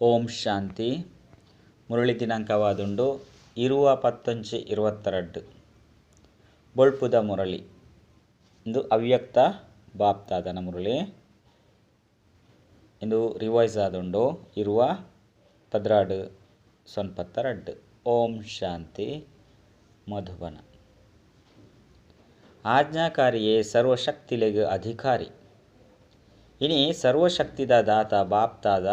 ಓಂ ಶಾಂತಿ. ಮುರಳಿ ದಿನಾಂಕವಾದುಂಡು 20-22 ಬೊಳ್ಪುದ ಮುರಳಿ. ಇಂದು ಅವ್ಯಕ್ತ ಬಾಪ್ತಾದನ ಮುರಳಿ. ಇಂದು ರಿವೈಸ್ ಆದುಂಡು 20-12. ಓಂ ಶಾಂತಿ. ಮಧುಬನ. ಆಜ್ಞಾಕಾರಿಯೇ ಸರ್ವಶಕ್ತಿಲೆಗ್ ಅಧಿಕಾರಿ. ಇನಿ ಸರ್ವಶಕ್ತಿದ ದಾತ ಬಾಪ್ತಾದ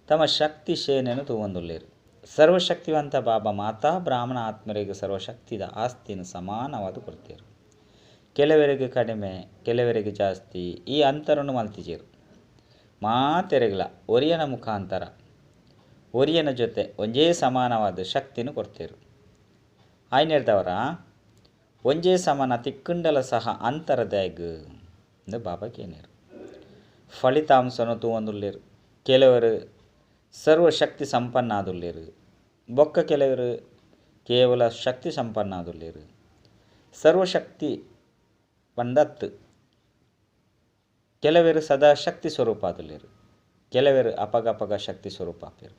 ತಮ್ಮ ಶಕ್ತಿ ಸೇನೆಯನ್ನು ತೂವೊಂದುಲ್ಲೇರು. ಸರ್ವಶಕ್ತಿವಂತ ಬಾಬಾ ಮಾತಾ ಬ್ರಾಹ್ಮಣ ಆತ್ಮರಿಗೆ ಸರ್ವಶಕ್ತಿದ ಆಸ್ತಿನ ಸಮಾನವಾದ ಕೊಡ್ತೀರು. ಕೆಲವರಿಗೆ ಕಡಿಮೆ, ಕೆಲವರಿಗೆ ಜಾಸ್ತಿ, ಈ ಅಂತರನ್ನು ಮಲ್ತಿಜೀರು. ಮಾತೆರೆಗಲ ಒರಿಯನ ಮುಖಾಂತರ ಒರಿಯನ ಜೊತೆ ಒಂಜೇ ಸಮಾನವಾದ ಶಕ್ತಿನ ಕೊಡ್ತೀರು. ಆಯ್ನೆರ್ದವರ ಒಂಜೇ ಸಮಾನ ತಿಕ್ಕುಂಡಲ ಸಹ ಅಂತರದಾಗ್ ಎಂದು ಬಾಬಾ ಕೇನೇರು. ಫಲಿತಾಂಶನು ತೂವೊಂದುಲ್ಲೇರು. ಕೆಲವರು ಸರ್ವಶಕ್ತಿ ಸಂಪನ್ನ ಆದುಲ್ಲೇರು, ಬೊಕ್ಕ ಕೆಲವರು ಕೇವಲ ಶಕ್ತಿ ಸಂಪನ್ನ ಆದುಲ್ಲೇರು. ಸರ್ವಶಕ್ತಿ ಪಂಡತ್ತು ಕೆಲವರು ಸದಾ ಶಕ್ತಿ ಸ್ವರೂಪ ಆದುಲ್ಲೇರು, ಕೆಲವರು ಅಪಗಪಗ ಶಕ್ತಿ ಸ್ವರೂಪ ಆಪೇರು.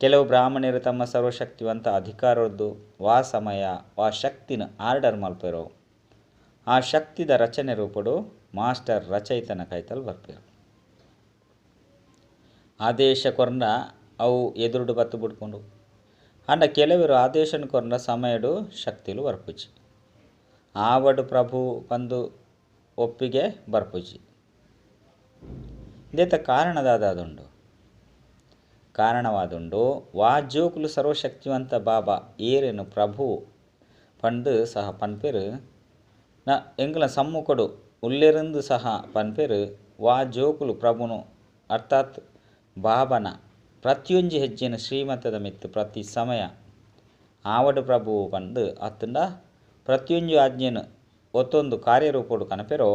ಕೆಲವು ಬ್ರಾಹ್ಮಣರು ತಮ್ಮ ಸರ್ವಶಕ್ತಿವಂತ ಅಧಿಕಾರದ್ದು ವಾ ಸಮಯ ವಾ ಶಕ್ತಿನ ಆರ್ಡರ್ ಮಲ್ಪೇರೋ. ಆ ಶಕ್ತಿದ ರಚನೆ ರೂಪಡು ಮಾಸ್ಟರ್ ರಚಯಿತನ ಕೈತಲ್ ಬರ್ಪೇರು. ಆದೇಶ ಕೊರ್ನ ಅವು ಎದುರುಡು ಬತ್ತು ಬಿಡ್ಕೊಂಡು ಅಂಡ ಕೆಲವರು ಆದೇಶನ ಕೊರ್ನ ಸಮಯಡು ಶಕ್ತಿಲು ಬರ್ಪುಜಿ. ಆವಡು ಪ್ರಭು ಬಂದು ಒಪ್ಪಿಗೆ ಬರ್ಪುಜಿ. ಇದೇತ ಕಾರಣದಾದುಂಡು. ಕಾರಣವಾದುಂಡು ವಾ ಜೋಕುಲು ಸರ್ವಶಕ್ತಿವಂತ ಬಾಬಾ ಏರೇನು ಪ್ರಭು ಪಂಡು ಸಹ ಪನ್ಪೇರು ನ ಎಂಗ್ಲ ಸಮ್ಮುಖಡು ಉಲ್ಲೆರಂದು ಸಹ ಪನ್ಪೇರು ವಾ ಜೋಕುಲು ಪ್ರಭುನು ಅರ್ಥಾತ್ ಬಾಬನ ಪ್ರತಿಯೊಂಜಿ ಹೆಜ್ಜೆನ ಶ್ರೀಮತದ ಮಿತ್ತು ಪ್ರತಿ ಸಮಯ ಆವಡು ಪ್ರಭು ಪಂಡು ಅತ್ತಂಡ ಪ್ರತಿಯೊಂಜು ಆಜ್ಞೆನು ಒತ್ತೊಂದು ಕಾರ್ಯರೂಪಡು ಕನಪೆರೋ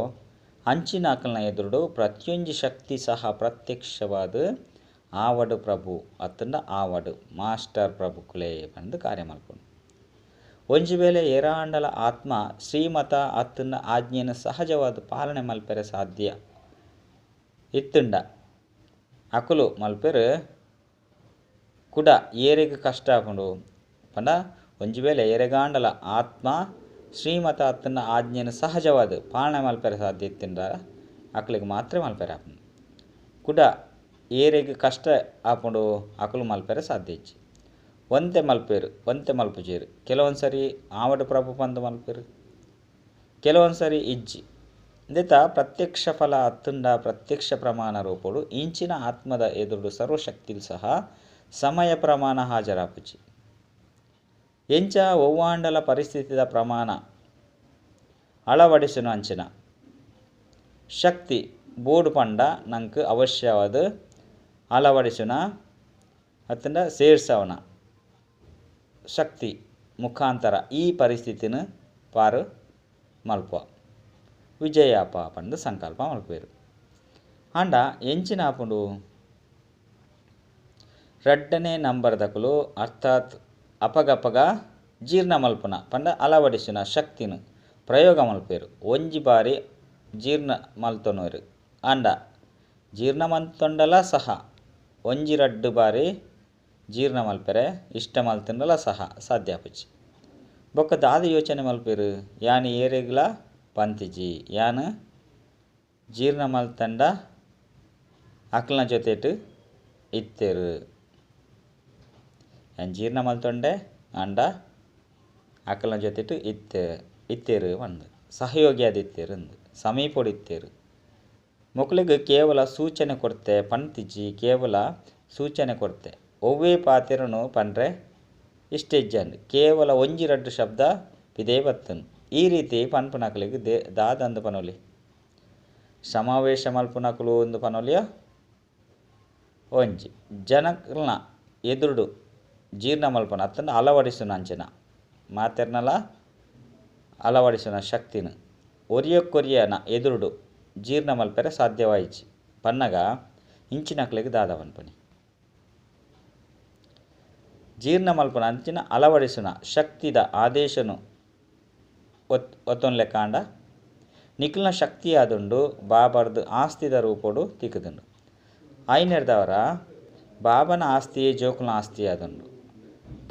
ಅಂಚಿನ ಅಕಲ್ನ ಎದುರುಡು ಪ್ರತಿಯೊಂಜಿ ಶಕ್ತಿ ಸಹ ಪ್ರತ್ಯಕ್ಷವಾದ ಆವಡು ಪ್ರಭು ಅತ್ತಂಡ ಆವಡು ಮಾಸ್ಟರ್ ಪ್ರಭು ಕುಲೇ ಪಂಡು ಕಾರ್ಯ ಮಲ್ಪುಂಡು. ಒಂಜಿ ವೇಳೆ ಏರಾಂಡಲ ಆತ್ಮ ಶ್ರೀಮತ ಅತ್ತಂಡ ಆಜ್ಞೆನ ಸಹಜವಾದ ಪಾಲನೆ ಮಲ್ಪೆರೆ ಸಾಧ್ಯ ಇತ್ತುಂಡ ಅಕುಲು ಮಲ್ಪೆರು ಕುಡ ಏರೆಗ್ ಕಷ್ಟ ಆಪುಂಡು ಪಂಡ ಒಂಜಿ ವೇಳೆ ಏರೆಗಾಂಡಲ ಆತ್ಮ ಶ್ರೀಮತ ಅತ್ತನ ಆಜ್ಞೆನ ಸಹಜವಾದ ಪಾಲನೆ ಮಲ್ಪೆರೆ ಸಾಧ್ಯ ಇತ್ತಿಂಡ ಅಕಲಿಗೆ ಮಾತ್ರ ಮಲ್ಪೆರೆ ಆಪುಂಡು. ಕುಡ ಏರೆಗ್ ಕಷ್ಟ ಆಪುಂಡು ಅಕುಲು ಮಲ್ಪೆರೆ ಸಾಧ್ಯ ಇಜ್ಜಿ. ಒಂತೆ ಮಲ್ಪೇರು ಒಂತೆ ಮಲ್ಪುಜೇರು. ಕೆಲವೊಂದು ಸರಿ ಆವಡು ಪ್ರಭು ಪಂದು ಮಲ್ಪೇರು, ಕೆಲವೊಂದು ಸರಿ ಇಜ್ಜಿ. ಇಂದೆತ ಪ್ರತ್ಯಕ್ಷ ಫಲ ಅತ್ತುಂಡ ಪ್ರತ್ಯಕ್ಷ ಪ್ರಮಾಣ ರೂಪಡು ಇಂಚಿನ ಆತ್ಮದ ಎದುರು ಸರ್ವಶಕ್ತಿಲು ಸಹ ಸಮಯ ಪ್ರಮಾಣ ಹಾಜರಾಪುಜಿ. ಎಂಚ ಒವ್ವಾಂಡಲ ಪರಿಸ್ಥಿತಿದ ಪ್ರಮಾಣ ಅಳವಡಿಸನು ಅಂಚಿನ ಶಕ್ತಿ ಬೋರ್ಡು ಪಂಡ ನಂಗೆ ಅವಶ್ಯವಾದ ಅಳವಡಿಸುನ ಅತ್ತಂಡ ಸೇರ್ಸವನ ಶಕ್ತಿ ಮುಖಾಂತರ ಈ ಪರಿಸ್ಥಿತಿನ ಪಾರು ಮಲ್ಪುವ ವಿಜಯಾಪ ಪಂಡು ಸಂಕಲ್ಪ ಮಲ್ಪೇರು. ಅಂಡ ಎಂಚಿನ ಆಪುಂಡು ರಡ್ಡನೇ ನಂಬರ್ದಕುಲು ಅರ್ಥಾತ್ ಅಪಗಪಗ ಜೀರ್ಣ ಮಲ್ಪುನ ಪಂಡ ಅಳವಡಿಸುನ ಶಕ್ತಿನ ಪ್ರಯೋಗ ಮಲ್ಪೇರು. ಒಂಜಿ ಬಾರಿ ಜೀರ್ಣ ಮಲ್ತೊನೋರು ಅಂಡ ಜೀರ್ಣ ಮಲ್ತೊಂಡಲ ಸಹ ಒಂಜಿ ರಡ್ಡು ಬಾರಿ ಜೀರ್ಣ ಮಲ್ಪೆರೆ ಇಷ್ಟ ಮಲ್ತೊಂಡಲ ಸಹ ಸಾಧ್ಯ ಆಪುಜಿ. ಬೊಕ್ಕ ದಾದ ಯೋಚನೆ ಮಲ್ಪೇರು ಯಾನ್ ಏರೆಗ್ಲ ಪಂತಿಜಿ ಯಾನ್ ಜೀರ್ಣ ಮಲ್ತಂಡ ಅಕ್ಲನ ಜೊತೆಟ್ ಇತ್ತೇರು. ಯಾನ್ ಜೀರ್ಣ ಮಲ್ತೊಂಡೆ ಅಂಡ ಅಕ್ಲನ ಜೊತೆಟ್ ಇತ್ತೇರು ಒಂದು ಸಹಯೋಗಿ ಆದಿತ್ತೇರು ಒಂದು ಸಮೀಪೊಡು ಇತ್ತೇರು. ಮೊಕ್ಲಿಗೆ ಕೇವಲ ಸೂಚನೆ ಕೊಡ್ತೆ ಪಂತಿಜಿ ಕೇವಲ ಸೂಚನೆ ಕೊಡ್ತೆ ಒವ್ವೇ ಪಾತೆರನು ಪಂಡ್ರೆ ಇಷ್ಟೇ ಇಜ್ಜಂಡು ಕೇವಲ ಒಂಜಿ ರಡ್ಡು ಶಬ್ದ ಪಿದೇ ಬತ್ತನು. ಈ ರೀತಿ ಪನ್ಪುನಕಲಿಗೆ ದಾದಂದು ಪನೊಲಿ ಸಮಾವೇಶ ಮಲ್ಪುನಕಲು ಒಂದು ಪನೊಲಿಯ ಒಂಜಿ ಜನಕಲ್ನ ಎದುರುಡು ಜೀರ್ಣ ಮಲ್ಪನ ಅತ್ತಂಡ ಅಳವಡಿಸುನ ಅಂಚನ ಮಾತೆರ್ನಲ ಅಳವಡಿಸುನ ಶಕ್ತಿನ ಒರಿಯಕ್ಕೊರಿಯನ ಎದುರುಡು ಜೀರ್ಣ ಮಲ್ಪೆರೆ ಸಾಧ್ಯವಾಯಿಜಿ ಪನ್ನಗ ಇಂಚಿನಕ್ಲಿಗೆ ದಾದ ಪನ್ಪುನಿ ಜೀರ್ಣ ಮಲ್ಪನ ಅಂಚಿನ ಅಳವಡಿಸುನ ಶಕ್ತಿದ ಆದೇಶನು ಒತ್ತೊಂದು ಲೆಕ್ಕಾಂಡ ನಿಖಿಲ್ನ ಶಕ್ತಿ ಆದುಂಡು ಬಾಬರ್ದು ಆಸ್ತಿದ ರೂಪಡು ತಿಕ್ಕುದುಂಡು. ಐನೆರ್ದವರ ಬಾಬನ ಆಸ್ತಿಯೇ ಜೋಕುಲ ಆಸ್ತಿ ಆದುಂಡು.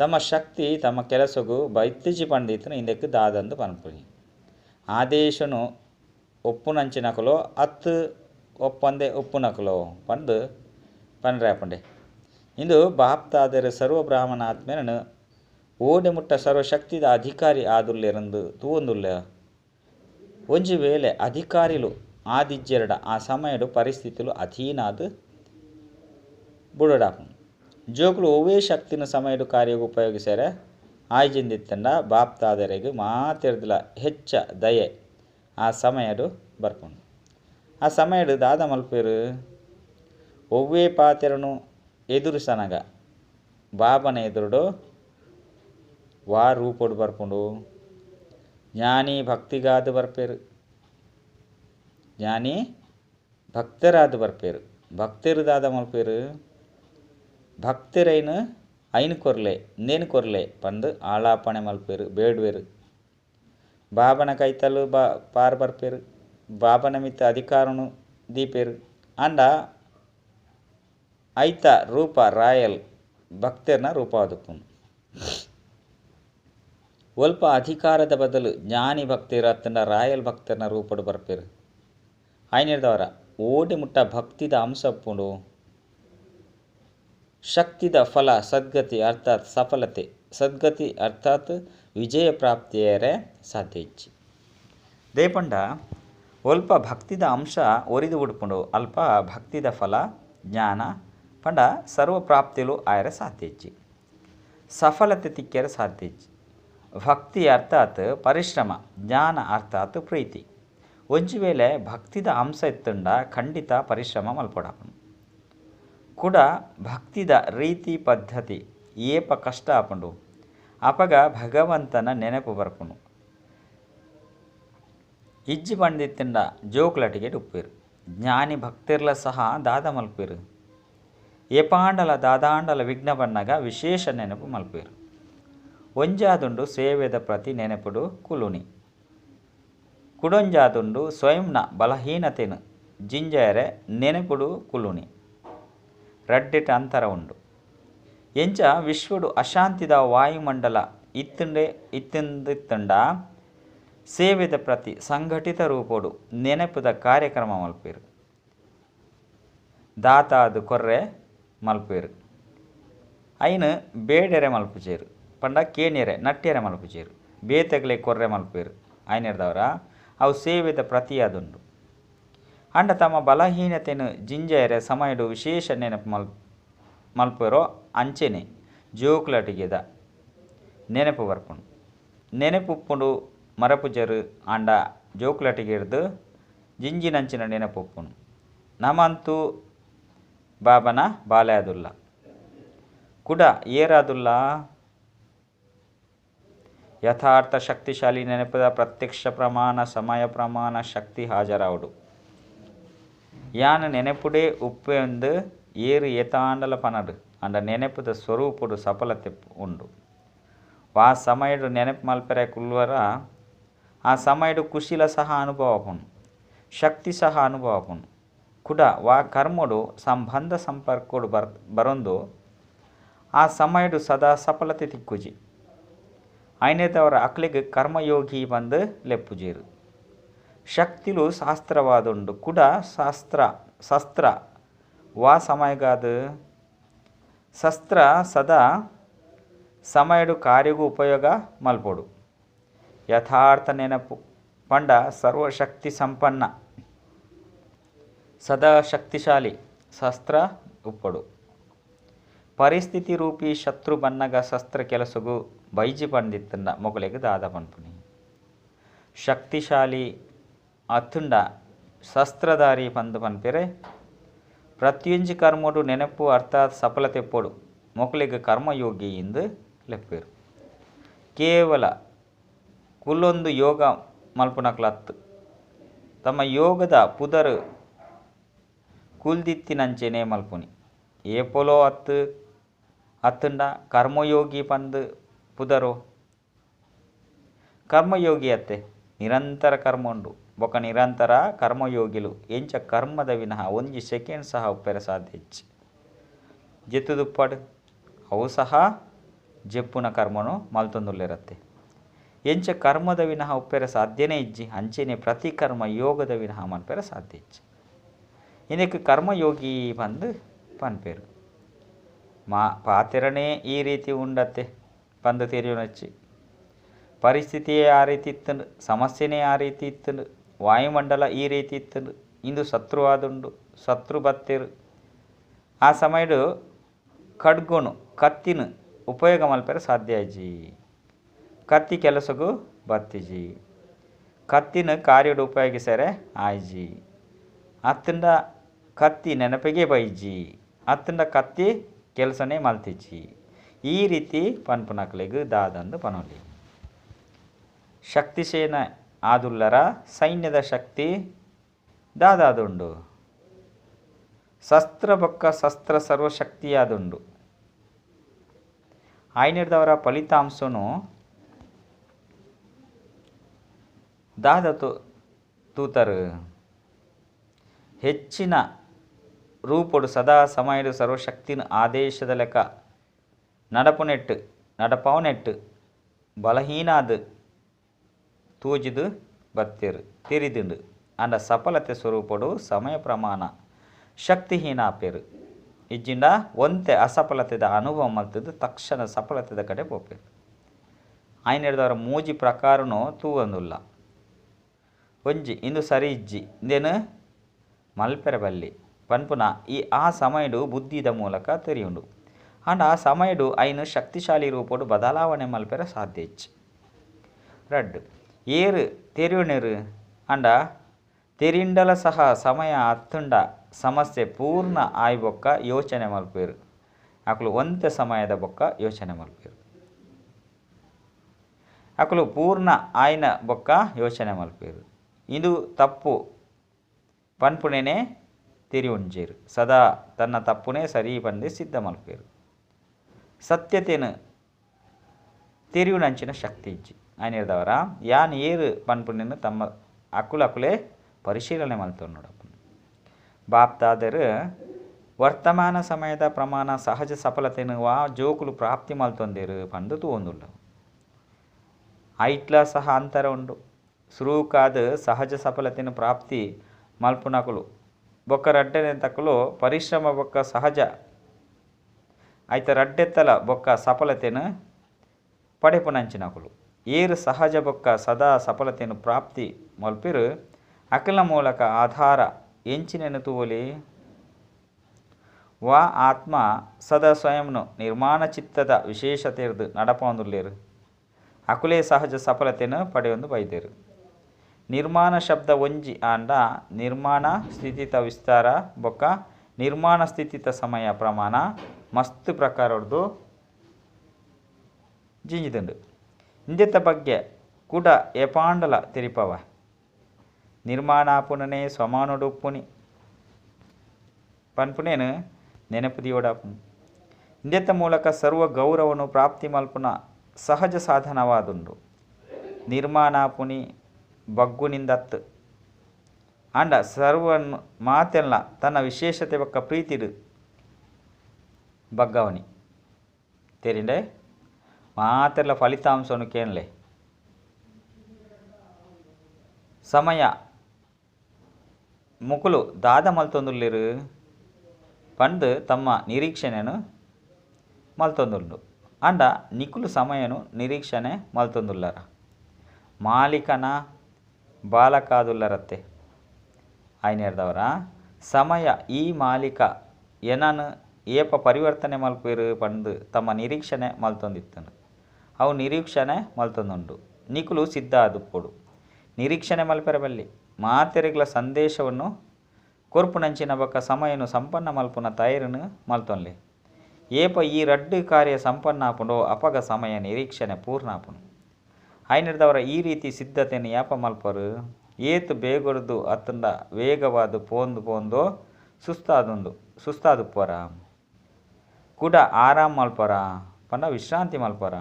ತಮ್ಮ ಶಕ್ತಿ ತಮ್ಮ ಕೆಲಸಗೂ ಬೈತ್ತಿಜಿ ಪಂಡಿತನ ಹಿಂದಕ್ಕೆ ದಾದಂದು ಪನ್ಪುನಿ. ಆದೇಶನು ಒಪ್ಪುನಂಚಿನಕಲೋ ಅತ್ತು ಒಪ್ಪಂದೆ ಒಪ್ಪುನಕಲೋ ಪಂದು ಪನ್ರಾಪಂಡೆ. ಇಂದು ಬಾಪ್ತಾದರೆ ಸರ್ವ ಬ್ರಾಹ್ಮಣ ಆತ್ಮೇನನು ಓಡೆ ಮುಟ್ಟ ಸರ್ವಶಕ್ತಿದ ಅಧಿಕಾರಿ ಆದುಲ್ಲೆರಂದು ತೂವೊಂದುಲ್ಲ. ಒಂಜಿ ವೇಳೆ ಅಧಿಕಾರಿಲು ಆದಿಜ್ಜೆರಡ ಆ ಸಮಯಡು ಪರಿಸ್ಥಿತಿಲು ಅಧೀನಾದು ಬುಡಡಾಪುಂಡು. ಜೋಕುಲು ಒವ್ವೇ ಶಕ್ತಿನ ಸಮಯಡು ಕಾರ್ಯಗೂ ಉಪಯೋಗಿಸ್ಯಾರೆ ಆಯ್ಜಿಂದಿತ್ತಂಡ ಬಾಪ್ತಾದರೆಗೆ ಮಾತೆರ್ದಿಲ ಹೆಚ್ಚ ದಯೆ ಆ ಸಮಯಡು ಬರ್ಪುಂಡು. ಆ ಸಮಯಡು ದಾದ ಮಲ್ಪೇರು ಒವ್ವೇ ಪಾತೆರನು ಎದುರಿಸನಗ ಬಾಬನ ಎದುರುಡು ವಾ ರೂಪೋಡು ಬರ್ಪುಂಡು. ಜ್ಞಾನಿ ಭಕ್ತಿಗಾದು ಬರ್ಪೇರು, ಜ್ಞಾನಿ ಭಕ್ತರಾದು ಬರ್ಪೇರು. ಭಕ್ತರು ದಾದ ಮಲ್ಪೇರು ಭಕ್ತರೈನು ಐನು ಕೊರ್ಲೆ ನೇನು ಕೊರ್ಲೆ ಪಂದು ಆಳಾಪಣೆ ಮಲ್ಪೇರು ಬೇಡ್ವೇರು. ಬಾಬನ ಕೈತಲು ಪಾರು ಬರ್ಪೇರು. ಬಾಬನ ಮಿತ್ತ ಅಧಿಕಾರನು ದೀಪೇರು ಅಂಡ ಐತ ರೂಪ ರಾಯಲ್ ಭಕ್ತರ್ನ ರೂಪ ಆದುಪ್ಪುಂಡು. ಒಲ್ಪ ಅಧಿಕಾರದ ಬದಲು ಜ್ಞಾನಿ ಭಕ್ತರು ಅತ್ತಂಡ ರಾಯಲ್ ಭಕ್ತರ್ನ ರೂಪಡು ಬರ್ಪೇರು. ಐನಿರ್ದವರ ಓಡಿ ಮುಟ್ಟ ಭಕ್ತಿದ ಅಂಶ ಉಪ್ಪುಂಡು. ಶಕ್ತಿದ ಫಲ ಸದ್ಗತಿ ಅರ್ಥಾತ್ ಸಫಲತೆ, ಸದ್ಗತಿ ಅರ್ಥಾತ್ ವಿಜಯ ಪ್ರಾಪ್ತಿಯರೆ ಸಾಧ್ಯ ಇಚ್ಚಿ. ದೇಪಂಡ ಒಲ್ಪ ಭಕ್ತಿದ ಅಂಶ ಒರಿದು ಉಡುಪುಂಡು. ಅಲ್ಪ ಭಕ್ತಿದ ಫಲ ಜ್ಞಾನ ಪಂಡ ಸರ್ವ ಪ್ರಾಪ್ತಿಲು ಆಯರ ಸಾಧ್ಯ ಇಚ್ಚಿ. ಸಫಲತೆ ತಿಕ್ಕೆರ ಸಾಧ್ಯ ಇಚ್ಚಿ. ಭಕ್ತಿ ಅರ್ಥಾತ್ ಪರಿಶ್ರಮ, ಜ್ಞಾನ ಅರ್ಥಾತ್ ಪ್ರೀತಿ. ಒಂಜಿ ವೇಳೆ ಭಕ್ತಿದ ಅಂಶ ಎತ್ತುಂಡ ಖಂಡಿತ ಪರಿಶ್ರಮ ಮಲ್ಪೊಡಾಪುಂಡು. ಕೂಡ ಭಕ್ತಿದ ರೀತಿ ಪದ್ಧತಿ ಏಪ ಕಷ್ಟ ಆಪುಂಡು. ಅಪಗ ಭಗವಂತನ ನೆನಪು ಬರ್ಪುಂಡು. ಇಜ್ಜಿ ಪಂಡಿತ್ತಿಂಡ ಜೋಕ್ಲಟಿಗೆ ಉಪ್ಪೇರು. ಜ್ಞಾನಿ ಭಕ್ತಿರ್ಲ ಸಹ ದಾದ ಮಲ್ಪೇರು. ಏಪಾಂಡಲ ದಾದಾಂಡಲ ವಿಘ್ನ ಬಣ್ಣಗ ವಿಶೇಷ ನೆನಪು ಮಲ್ಪೇರು. ಒಂಜಾದುಂಡು ಸೇವೆದ ಪ್ರತಿ ನೆನಪುಡು ಕುಲುನಿ. ಕುಡೊಂಜಾದುಂಡು ಸ್ವಯಂನ ಬಲಹೀನತೆನು ಜಿಂಜಯರೆ ನೆನಪುಡು ಕುಲುನಿ. ರಡ್ಡೆಟ ಅಂತರ ಉಂಡು. ಎಂಚ ವಿಶ್ವಡು ಅಶಾಂತಿದ ವಾಯುಮಂಡಲ ಇತ್ತಿಂದಿತ್ತಂಡ ಸೇವೆದ ಪ್ರತಿ ಸಂಘಟಿತ ರೂಪೋಡು ನೆನಪುದ ಕಾರ್ಯಕ್ರಮ ಮಲ್ಪೇರು. ದಾತಾದು ಕೊರ್ರೆ ಮಲ್ಪೇರು. ಐನು ಬೇಡೆರೆ ಮಲ್ಪುಜೇರು ಪಂಡ ಕೇಣಿಯರೆ ನಟ್ಯರೆ ಮಲ್ಪುಜೇರು. ಬೇತಗಲೆ ಕೊರ್ರೆ ಮಲ್ಪೇರು. ಐನಿರ್ದವರ ಅವು ಸೇವೆದ ಪ್ರತಿಯಾದುಂಡು. ಅಂಡ ತಮ್ಮ ಬಲಹೀನತೆಯನ್ನು ಜಿಂಜಯರೆ ಸಮಯಡು ವಿಶೇಷ ನೆನಪು ಮಲ್ಪೇರೋ ಅಂಚೆನೆ ಜೋಕ್ಲಟಿಗೆದ ನೆನಪು ಬರ್ಪುಂಡು. ನೆನಪು ಉಪ್ಪುಂಡು ಮರಪುಜರು ಅಂಡ ಜೋಕ್ಲಟಿಗೆ ಹಿಡ್ದು ಜಿಂಜಿನಂಚಿನ ನೆನಪು ಉಪ್ಪುಂಡು. ನಮಂತೂ ಬಾಬನ ಬಾಲ್ಯಾದುಲ್ಲ ಕುಡ ಏರಾದುಲ್ಲ. ಯಥಾರ್ಥ ಶಕ್ತಿಶಾಲಿ ನೆನಪದ ಪ್ರತ್ಯಕ್ಷ ಪ್ರಮಾಣ ಸಮಯ ಪ್ರಮಾಣ ಶಕ್ತಿ ಹಾಜರಾವುಡು. ಯಾನ ನೆನಪುಡೇ ಉಪ್ಪೆಂದು ಏರು ಏತಾಂಡಲ ಪನಡು ಅಂಡ ನೆನಪುದ ಸ್ವರೂಪುಡು ಸಫಲತೆ ಉಂಡು. ವಾ ಸಮಯಡು ನೆನಪು ಮಲ್ಪೆರೆ ಕುಲ್ವರ ಆ ಸಮಯಡು ಕುಶಿಲ ಸಹ ಅನುಭವ ಪುಂಡು, ಶಕ್ತಿ ಸಹ ಅನುಭವ ಪುಂಡು. ಕುಡ ವಾ ಕರ್ಮಡು ಸಂಬಂಧ ಸಂಪರ್ಕೋಡು ಬರೊಂದು ಆ ಸಮಯಡು ಸದಾ ಸಫಲತೆ ತಿಕ್ಕುಜಿ. ಐನೇತವರ ಅಕ್ಲಿಗೆ ಕರ್ಮಯೋಗಿ ಬಂದು ಲೆಪ್ಪುಜೇರು. ಶಕ್ತಿಲು ಶಾಸ್ತ್ರವಾದುಂಡು ಕೂಡ ಶಸ್ತ್ರ ವಾ ಸಮಯಗಾದ ಶಸ್ತ್ರ ಸದಾ ಸಮಯಡು ಕಾರ್ಯಗೂ ಉಪಯೋಗ ಮಲ್ಪೊಡು. ಯಥಾರ್ಥ ನೆನಪು ಪಂಡ ಸರ್ವಶಕ್ತಿ ಸಂಪನ್ನ ಸದಾ ಶಕ್ತಿಶಾಲಿ ಶಸ್ತ್ರ ಉಪ್ಪಡು. ಪರಿಸ್ಥಿತಿ ರೂಪಿ ಶತ್ರು ಬನ್ನಗ ಶಸ್ತ್ರ ಕೆಲಸಗೂ ಬೈಜಿ ಪಂಡಿತ್ತಂಡ ಮೊಗಲಿಗೆ ದಾದ ಪನ್ಪುನಿ. ಶಕ್ತಿಶಾಲಿ ಅತ್ತುಂಡ ಶಸ್ತ್ರಧಾರಿ ಪಂದು ಪನ್ಪೆರೆ ಪ್ರತಿಯೊಂಜಿ ಕರ್ಮಡು ನೆನಪು ಅರ್ಥಾತ್ ಸಫಲತೆ ಪೊಡು ಮೊಕಲಿಗೆ ಕರ್ಮಯೋಗಿ ಇಂದು ಲೆಪ್ಪೇರು. ಕೇವಲ ಕುಲ್ಲೊಂದು ಯೋಗ ಮಲ್ಪುನಕ್ಲತ್ತು ತಮ್ಮ ಯೋಗದ ಪುದರು ಕುಲ್ದಿತ್ತಿನಂಚೆನೆ ಮಲ್ಪುನಿ. ಏಪೊಲೋ ಅತ್ತುಂಡ ಕರ್ಮಯೋಗಿ ಪಂದು ಪುದರು ಕರ್ಮಯೋಗಿ ಅತ್ತೆ ನಿರಂತರ ಕರ್ಮ ಉಂಡು ಬೊಕ ನಿರಂತರ ಕರ್ಮಯೋಗಿಲು ಎಂಚ ಕರ್ಮದ ವಿನಃ ಒಂಜಿ ಸೆಕೆಂಡ್ ಸಹ ಉಪ್ಪೆರ ಸಾಧ್ಯ ಇಚ್ಚಿ. ಜೆತ್ತುದುಪ್ಪಡು ಅವು ಸಹ ಜೆಪ್ಪುನ ಕರ್ಮನು ಮಲ್ತೊಂದುಲ್ಲೆರತ್ತೆ. ಎಂಚ ಕರ್ಮದ ವಿನಃ ಉಪ್ಪೆರ ಸಾಧ್ಯನೇ ಇಜ್ಜಿ ಅಂಚೆನೆ ಪ್ರತಿ ಕರ್ಮ ಯೋಗದ ವಿನಃ ಮನ್ಪೆರ ಸಾಧ್ಯ ಇಜ್ಜಿ. ಇದಕ್ಕೆ ಕರ್ಮಯೋಗಿ ಬಂದು ಪನ್ಪೇರು ಪಾತೆರನೇ ಈ ರೀತಿ ಉಂಡತ್ತೆ ಬಂದು ತೆರೆಯುನಚ್ಚಿ. ಪರಿಸ್ಥಿತಿಯೇ ಆ ರೀತಿ ಇತ್ತಂಡು, ಸಮಸ್ಯೆನೇ ಆ ರೀತಿ ಇತ್ತಂಡು, ವಾಯುಮಂಡಲ ಈ ರೀತಿ ಇತ್ತಂಡು, ಇಂದು ಶತ್ರು ಆದುಂಡು, ಶತ್ರು ಬತ್ತೇರು. ಆ ಸಮಯಡು ಖಡ್ಗುನು ಕತ್ತಿನ ಉಪಯೋಗ ಮಲ್ಪೆರ ಸಾಧ್ಯ ಆಯ್ಜಿ. ಕತ್ತಿ ಕೆಲಸಗೂ ಬತ್ತಿಜಿ, ಕತ್ತಿನ ಕಾರ್ಯಡು ಉಪಯೋಗಿಸರೆ ಆಯ್ಜಿ. ಅತ್ತಂಡ ಕತ್ತಿ ನೆನಪಿಗೆ ಬೈಜಿ, ಅತ್ತಂಡ ಕತ್ತಿ ಕೆಲಸನೇ ಮಲ್ತಿಜ್ಜಿ. ಈ ರೀತಿ ಪನ್ಪುನಕ್ಲೆಗ್ ದಾದಂದು ಪನೊಲಿ. ಶಕ್ತಿಸೇನ ಆದುಲ್ಲರ ಸೈನ್ಯದ ಶಕ್ತಿ ದಾದಾದುಂಡು. ಶಸ್ತ್ರ ಬೊಕ್ಕ ಶಸ್ತ್ರ ಸರ್ವಶಕ್ತಿಯಾದುಂಡು. ಆಯ್ನಿಡ್ದವರ ಫಲಿತಾಂಶನು ದಾದ ತೂತರು ಹೆಚ್ಚಿನ ರೂಪಡು ಸದಾ ಸಮಯಡು ಸರ್ವಶಕ್ತಿನ ಆದೇಶದ ಲೆಕ್ಕ ನಡಪವನೆಟ್ಟು ಬಲಹೀನಾದ ತೂಜಿದು ಬತ್ತೇರು ತಿರಿದುಂಡು ಅಂಡ ಸಫಲತೆ ಸ್ವರೂಪಡು ಸಮಯ ಪ್ರಮಾಣ ಶಕ್ತಿಹೀನ ಆಪೇರು. ಇಜ್ಜಿಂಡ ಒಂತೆ ಅಸಫಲತೆದ ಅನುಭವ ಮಲ್ತದ್ದು ತಕ್ಷಣ ಸಫಲತೆದ ಕಡೆ ಪೋಪೇರು. ಆಯ್ನಿಡ್ದವರ ಮೂಜಿ ಪ್ರಕಾರನೂ ತೂವೊಂದುಲ್ಲ. ಒಂಜಿ ಇಂದು ಸರಿ ಇಜ್ಜಿ ಇಂದೇನು ಮಲ್ಪೆರ ಬಲ್ಲಿ ಪನ್ಪುನ ಆ ಸಮಯಡು ಬುದ್ಧಿದ ಮೂಲಕ ತೆರಿಯುಂಡು. ಅಂಡ ಆ ಸಮಯಡು ಐನು ಶಕ್ತಿಶಾಲಿ ರೂಪಡು ಬದಲಾವಣೆ ಮಲ್ಪೆರ ಸಾಧ್ಯ ಇಜ್ಜಿ. ರಡ್ಡು ಏರು ತೆರಿಯುಣೆರು ಅಂಡ ತೆರಿಂಡಲ ಸಹ ಸಮಯ ಹತ್ತುಂಡ ಸಮಸ್ಯೆ ಪೂರ್ಣ ಆಯ್ ಬೊಕ್ಕ ಯೋಚನೆ ಮಲ್ಪೇರು. ಅಕಲು ಒಂತೆ ಸಮಯದ ಬೊಕ್ಕ ಯೋಚನೆ ಮಲ್ಪೇರು. ಅಕಲು ಪೂರ್ಣ ಆಯ್ನ ಬೊಕ್ಕ ಯೋಚನೆ ಮಲ್ಪೇರು. ಇದು ತಪ್ಪು ಪನ್ಪುಣೆನೇ ತಿರಿಯುಂಜೇರು. ಸದಾ ತನ್ನ ತಪ್ಪುನೇ ಸರಿ ಬಂದು ಸಿದ್ಧ ಮಲ್ಪೇರು. ಸತ್ಯತೆನು ತಿರಿಯುನಂಚಿನ ಶಕ್ತಿ ಇಜ್ಜಿ. ಆಯ್ನಿರ್ದವರ ಯಾನ್ ಏರು ಪನ್ಪುಣೆನು ತಮ್ಮ ಅಕುಲೇ ಪರಿಶೀಲನೆ ಮಲ್ತೊಂಡು ನೋಡಪ್ಪ. ಬಾಪ್ತಾದರು ವರ್ತಮಾನ ಸಮಯದ ಪ್ರಮಾಣ ಸಹಜ ಸಫಲತೆನು ಜೋಕುಲು ಪ್ರಾಪ್ತಿ ಮಲ್ತೊಂದೇರು ಪಂದು ತೂವೊಂದುಲ್ಲ. ಐಟ್ಲ ಸಹ ಅಂತರ ಉಂಡು. ಸುರೂಕಾದ ಸಹಜ ಸಫಲತೆನು ಪ್ರಾಪ್ತಿ ಮಲ್ಪುನಕುಲು ಬೊಕ್ಕ ರಡ್ಡೆನೆ ತಕ್ಕಲು ಪರಿಶ್ರಮ ಬೊಕ್ಕ ಸಹಜ ಐತ ರಡ್ಡೆತ್ತಲ ಬೊಕ್ಕ ಸಫಲತೆನು ಪಡೆಪುನಂಚಿನಕುಲು. ಏರು ಸಹಜ ಬೊಕ್ಕ ಸದಾ ಸಫಲತೆನು ಪ್ರಾಪ್ತಿ ಮಲ್ಪಿರು ಅಕಲ ಮೂಲಕ ಆಧಾರ ಎಂಚಿನೆನು ತೂವಲಿ ವಾ ಆತ್ಮ ಸದಾ ಸ್ವಯಂನು ನಿರ್ಮಾಣ ಚಿತ್ತದ ವಿಶೇಷತೆರ್ದು ನಡಪೊಂದುಲ್ಲೇರು. ಅಕುಲೇ ಸಹಜ ಸಫಲತೆನು ಪಡೆಯೊಂದು ಬೈದೇರು. ನಿರ್ಮಾಣ ಶಬ್ದ ಒಂಜಿ ಆಂಡ ನಿರ್ಮಾಣ ಸ್ಥಿತಿತ ವಿಸ್ತಾರ ಬೊಕ್ಕ ನಿರ್ಮಾಣ ಸ್ಥಿತಿತ ಸಮಯ ಪ್ರಮಾಣ ಮಸ್ತ್ ಪ್ರಕಾರದ್ದು ಜಿಂಜಿದುಂಡು. ಇಂದೆತ್ತ ಬಗ್ಗೆ ಕೂಡ ಎಪಾಂಡಲ ತಿರಿಪವ ನಿರ್ಮಾಣಾಪುನನೇ ಸ್ವಮಾನುಡು ಉಪ್ಪುನಿ ಪನ್ಪುನೇನು ನೆನಪುದಿಯೋಡಾಪುನು. ಇಂದೆತ್ತ ಮೂಲಕ ಸರ್ವ ಗೌರವನು ಪ್ರಾಪ್ತಿ ಮಲ್ಪುನ ಸಹಜ ಸಾಧನವಾದುಂಡು. ನಿರ್ಮಾಣಾಪುನಿ ಬಗ್ಗುನಿಂದತ್ತು ಅಂಡ ಸರ್ವನು ಮಾತೆಲ್ಲ ತನ್ನ ವಿಶೇಷತೆ ಬೊಕ್ಕ ಪ್ರೀತಿಡು ಬಗ್ಗವನಿ ತೆರಿಂಡೆ ಮಾತೆಲ್ಲ ಫಲಿತಾಂಶನು ಕೇಳಲೆ ಸಮಯ ಮುಕುಲು ದಾದ ಮಲ್ತೊಂದುಲ್ಲೇರು ಪಂದು ತಮ್ಮ ನಿರೀಕ್ಷಣೆನು ಮಲ್ತೊಂದುಂಡು. ಅಂಡ ನಿಕುಲು ಸಮಯನು ನಿರೀಕ್ಷಣೆ ಮಲ್ತೊಂದುಲ್ಲರ ಮಾಲೀಕನ ಬಾಲಕಾದುಲ್ಲರತ್ತೆ. ಆಯ್ನೇರ್ದವರ ಸಮಯ ಈ ಮಾಲೀಕ ಏನನು ಏಪ ಪರಿವರ್ತನೆ ಮಲ್ಪೇರು ಪಂದು ತಮ್ಮ ನಿರೀಕ್ಷಣೆ ಮಲ್ತೊಂದಿತ್ತನು. ಅವು ನಿರೀಕ್ಷಣೆ ಮಲ್ತೊಂದುಂಡು ನಿಕುಲು ಸಿದ್ಧ ಆದುಪ್ಪೊಡು. ನಿರೀಕ್ಷಣೆ ಮಲ್ಪೆರ ಬಲ್ಲಿ ಮಾತೆರೆಗ್ಲ ಸಂದೇಶವನ್ನು ಕೊರ್ಪುನಂಚಿನ ಬೊಕ್ಕ ಸಮಯನು ಸಂಪನ್ನ ಮಲ್ಪುನ ತಯಾರಿನು ಮಲ್ತೊನ್ಲೆ. ಏಪ ಈ ರಡ್ಡು ಕಾರ್ಯ ಸಂಪನ್ನ ಆಪುಂಡೋ ಅಪಗ ಸಮಯ ನಿರೀಕ್ಷಣೆ ಪೂರ್ಣ ಆಪುನು. ಆಯ್ನಿಡ್ದವರ ಈ ರೀತಿ ಸಿದ್ಧತೆಯನ್ನು ಯಾಪ ಮಲ್ಪರು ಏತು ಬೇಗೊರ್ದು ಅತ್ತಂಡ ವೇಗವಾದು ಪೋಂದು ಸುಸ್ತಾದುಪ್ಪರ ಕೂಡ ಆರಾಮ್ ಮಲ್ಪರ ಪಂಡ ವಿಶ್ರಾಂತಿ ಮಲ್ಪರ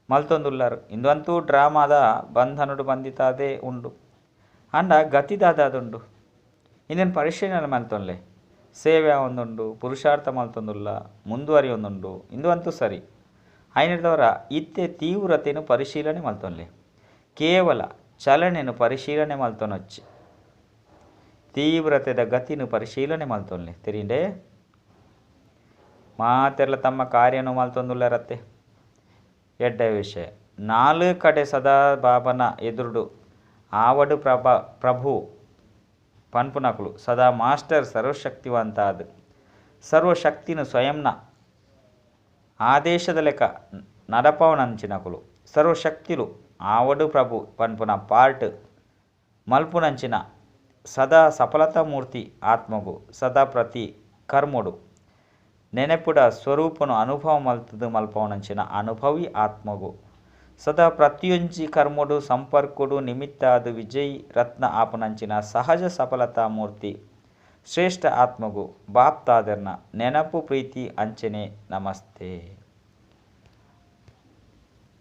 ಮಲ್ತೊಂದುಲ್ಲರು. ಇಂದಂತೂ ಡ್ರಾಮಾದ ಬಂಧನುಡು ಬಂದಿತಾದೇ ಉಂಡು ಅಂಡ ಗತಿದಾದುಂಡು. ಇಂದನ್ನು ಪರಿಶೀಲನೆ ಮಲ್ತೊನ್ಲೆ ಸೇವೆ ಒಂದುಂಡು ಪುರುಷಾರ್ಥ ಮಲ್ತೊಂದುಲ್ಲ ಮುಂದುವರಿಯೊಂದುಂಡು ಇಂದು ಅಂತೂ ಸರಿ ಐನಿಡ್ದವರ ಇತ್ತೆ ತೀವ್ರತೆಯನ್ನು ಪರಿಶೀಲನೆ ಮಲ್ತೊನ್ಲೆ ಕೇವಲ ಚಲನೆಯನ್ನು ಪರಿಶೀಲನೆ ಮಲ್ತೊನೊಚ್ಚಿ ತೀವ್ರತೆದ ಗತಿಯನ್ನು ಪರಿಶೀಲನೆ ಮಲ್ತೊನ್ಲೆ ತಿರಿಂಡೆ ಮಾತೆಲ್ಲ ತಮ್ಮ ಕಾರ್ಯನು ಮಲ್ತೊಂದುಲ್ಲರತ್ತೆ ಎಡ್ಡ ವಿಷಯ 4 ಕಡೆ ಸದಾ ಬಾಬನ ಎದುರುಡು ಆವಡು ಪ್ರಭು ಪನ್ಪುನಕುಲು ಸದಾ ಮಾಸ್ಟರ್ ಸರ್ವಶಕ್ತಿವಂತ ಅದು ಸರ್ವಶಕ್ತಿನು ಸ್ವಯಂನ ಆದೇಶದ ಲೆಕ್ಕ ನಡಪವನಂಚಿನಕುಲು ಸರ್ವಶಕ್ತಿಲು ಆವಡು ಪ್ರಭು ಪನ್ಪುನ ಪಾರ್ಟ್ ಮಲ್ಪುನಂಚಿನ ಸದಾ ಸಫಲತಾ ಮೂರ್ತಿ ಆತ್ಮಗು ಸದಾ ಪ್ರತಿ ಕರ್ಮುಡು ನೆನೆಪುಡ ಸ್ವರೂಪನು ಅನುಭವ ಮಲ್ತದು ಮಲ್ಪವನಂಚಿನ ಅನುಭವಿ ಆತ್ಮಗು ಸದಾ ಪ್ರತಿಯೊಂಜಿ ಕರ್ಮುಡು ಸಂಪರ್ಕುಡು ನಿಮಿತ್ತ ಅದು ವಿಜಯ್ ರತ್ನ ಆಪನಂಚಿನ ಸಹಜ ಸಫಲತಾ ಮೂರ್ತಿ ಶ್ರೇಷ್ಠ ಆತ್ಮಗು ಬಾಪ್ತಾದರ್ನ ನೆನಪು ಪ್ರೀತಿ ಅಂಚನೆ ನಮಸ್ತೆ.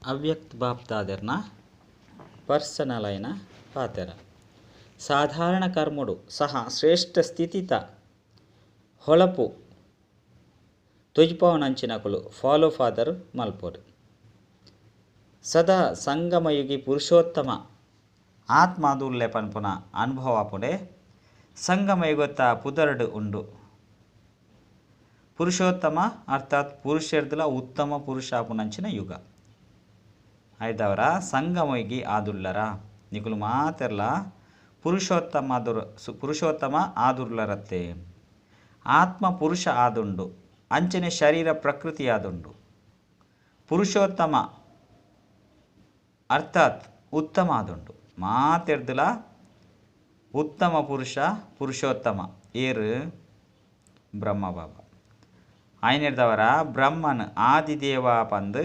ಅವ್ಯಕ್ತ ಬಾಪ್ತಾದರ್ನ ಪರ್ಸನಲ್ అయిన ಪಾತೆರ ಸಾಧಾರಣ ಕರ್ಮುಡು ಸಹ ಶ್ರೇಷ್ಠ ಸ್ಥಿತಿತ ಹೊಳಪು ತುಜ್ಪವನಂಚಿನಕುಲು ಫಾಲೋ ಫಾದರ್ ಮಲ್ಪೋಡು ಸದಾ ಸಂಗಮಯುಗಿ ಪುರುಷೋತ್ತಮ ಆತ್ಮಾದುಲ್ಲೆ ಪನ್ಪುನ ಅನುಭವ ಪುಡೆ ಸಂಗಮಯುಗತ್ತ ಪುದರ್ಡು ಉಂಡು ಪುರುಷೋತ್ತಮ ಅರ್ಥಾತ್ ಪುರುಷರ್ದುಲ ಉತ್ತಮ ಪುರುಷಾಪುನಂಚಿನ ಯುಗ ಐದವರ ಸಂಗಮಯುಗಿ ಆದುಲ್ಲರ ನಿಕುಲು ಮಾತೆರ್ಲ ಪುರುಷೋತ್ತಮ ಆದುರ್ಲರತ್ತೆ ಆತ್ಮ ಪುರುಷ ಆದುಂಡು ಅಂಚನೆ ಶರೀರ ಪ್ರಕೃತಿ ಆದುಂಡು ಪುರುಷೋತ್ತಮ ಅರ್ಥಾತ್ ಉತ್ತಮ ಆದುಂಡು ಮಾತೆರ್ದುಲ ಉತ್ತಮ ಪುರುಷ ಪುರುಷೋತ್ತಮ ಏರು ಬ್ರಹ್ಮ ಬಾಬಾ ಐನೆರ್ದವರ ಬ್ರಹ್ಮನ್ ಆದಿದೇವ ಪಂದು